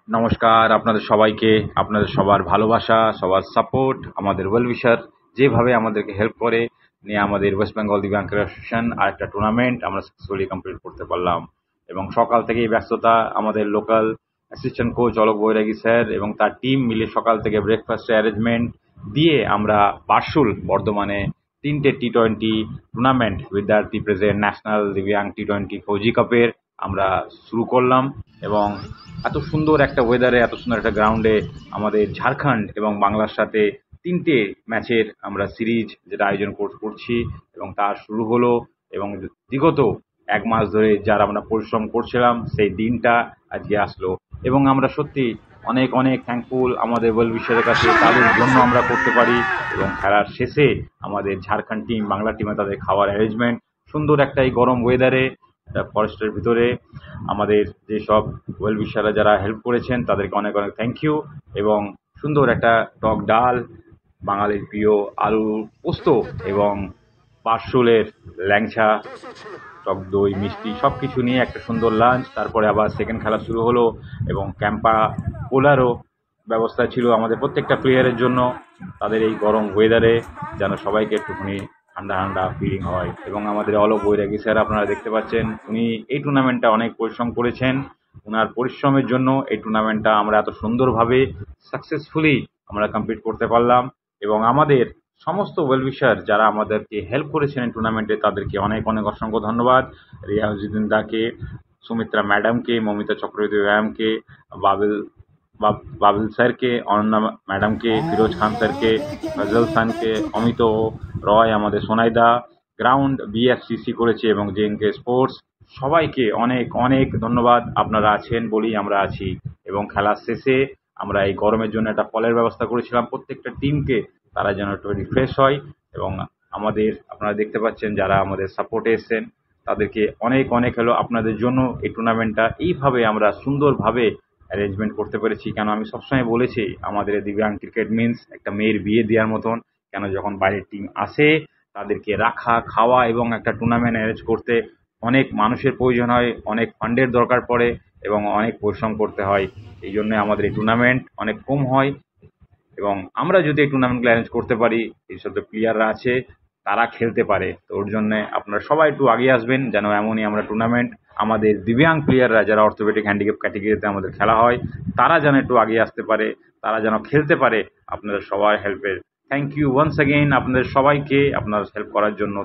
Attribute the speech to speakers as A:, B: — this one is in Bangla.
A: নমস্কার আপনাদের সবাইকে। আপনাদের সবার ভালোবাসা, সবার সাপোর্ট, আমাদের ওয়েল উইশার যেভাবে আমাদেরকে হেল্প করে নিয়ে আমাদের ওয়েস্ট বেঙ্গল দিব্যাঙ্গ ক্রীড়া অ্যাসোসিয়েশন আর একটা টুর্নামেন্ট আমরা সাকসেসফুলি কমপ্লিট করতে পারলাম। এবং সকাল থেকেই ব্যস্ততা, আমাদের লোকাল অ্যাসিস্ট্যান্ট কোচ অলোক বৈরাগী স্যার এবং তার টিম মিলে সকাল থেকে ব্রেকফাস্টের অ্যারেঞ্জমেন্ট দিয়ে আমরা বারশুল বর্ধমানে 3টে টি-20 টুর্নামেন্ট বিদ্যার্থী প্রেজেন্ট ন্যাশনাল দিব্যাঙ্গ টি-20 ফৌজি কাপের আমরা শুরু করলাম। এবং এত সুন্দর একটা ওয়েদারে, এত সুন্দর একটা গ্রাউন্ডে আমাদের ঝাড়খণ্ড এবং বাংলার সাথে 3টে ম্যাচের আমরা সিরিজ যেটা আয়োজন করছি এবং তার শুরু হলো। এবং বিগত 1 মাস ধরে যারা আমরা পরিশ্রম করছিলাম সেই দিনটা আজকে আসলো। এবং আমরা সত্যি অনেক অনেক থ্যাঙ্কফুল আমাদের ওয়েল উইশারের কাছে, তাদের জন্য আমরা করতে পারি। এবং খেলার শেষে আমাদের ঝাড়খণ্ড টিম, বাংলা টিমে তাদের খাওয়ার অ্যারেঞ্জমেন্ট সুন্দর একটা এই গরম ওয়েদারে ফরেস্টের ভিতরে আমাদের যেসব ওয়েল উইশাররা যারা হেল্প করেছেন তাদেরকে অনেক অনেক থ্যাংক ইউ। এবং সুন্দর একটা টক ডাল, বাঙালির প্রিয় আলু পোস্ত এবং বারশুলের ল্যাংচা, টক দই, মিষ্টি সব কিছু নিয়ে একটা সুন্দর লাঞ্চ। তারপরে আবার সেকেন্ড খেলা শুরু হলো এবং ক্যাম্পা কোলারও ব্যবস্থা ছিল আমাদের প্রত্যেকটা প্লেয়ারের জন্য, তাদের এই গরম ওয়েদারে যেন সবাইকে একটুখানি ঠান্ডা ঠান্ডা ফিলিং হয়। এবং আমাদের অলোক বৈরাগী স্যার আপনারা দেখতে পাচ্ছেন, উনি এই টুর্নামেন্টটা অনেক পরিশ্রম করেছেন। ওনার পরিশ্রমের জন্য এই টুর্নামেন্টটা আমরা এত সুন্দরভাবে সাকসেসফুলি আমরা কমপ্লিট করতে পারলাম। এবং আমাদের সমস্ত ওয়েল উইশার যারা আমাদেরকে হেল্প করেছেন এই টুর্নামেন্টে তাদেরকে অনেক অনেক অসংখ্য ধন্যবাদ। রিয়াজুদ্দিন দাকে, সুমিত্রা ম্যাডামকে, মমিতা চক্রবর্তী ম্যাডামকে, বাবিল স্যারকে, অনন্যা ম্যাডামকে, ফিরোজ খান স্যারকে, ফজল খানকে, অমিত রয়, আমাদের সোনাইদা, গ্রাউন্ড বিএফসিসি করেছে এবং জেএনকে স্পোর্টস, সবাইকে অনেক অনেক ধন্যবাদ। আপনারা আছেন বলেই আমরা আছি। এবং খেলার শেষে আমরা এই গরমের জন্য একটা ফলের ব্যবস্থা করেছিলাম প্রত্যেকটা টিমকে, তারা যেন একটু রিফ্রেশ হয়। এবং আমাদের আপনারা দেখতে পাচ্ছেন যারা আমাদের সাপোর্টে এসছেন তাদেরকে অনেক অনেক হলো আপনাদের জন্য এই টুর্নামেন্টটা এইভাবে আমরা সুন্দরভাবে অ্যারেঞ্জমেন্ট করতে পেরেছি। কেন আমি সবসময় বলেছি আমাদের দিব্যাঙ্গ ক্রিকেট মিন্স একটা মেয়ের বিয়ে দেওয়ার মতন। কেন যখন বাইরের টিম আসে তাদেরকে রাখা, খাওয়া এবং একটা টুর্নামেন্ট অ্যারেঞ্জ করতে অনেক মানুষের প্রয়োজন হয়, অনেক ফান্ডের দরকার পড়ে এবং অনেক পরিশ্রম করতে হয়। এই জন্য আমাদের এই টুর্নামেন্ট অনেক কম হয়। এবং আমরা যদি এই টুর্নামেন্টগুলো অ্যারেঞ্জ করতে পারি, এইসব যে প্লেয়াররা আছে তারা খেলতে পারে, তো ওর জন্যে আপনারা সবাই একটু আগিয়ে আসবেন যেন এমনই আমরা টুর্নামেন্ট আমাদের দিব্যাঙ্গ প্লেয়াররা যারা অর্থোপেডিক হ্যান্ডিক্যাপ ক্যাটেগরিতে আমাদের খেলা হয় তারা যেন একটু আগিয়ে আসতে পারে, তারা যেন খেলতে পারে। আপনাদের সবার হেল্পের থ্যাংক ইউ ওয়ান্স অ্যাগেইন আপনাদের সবাইকে আপনার হেল্প করার জন্য।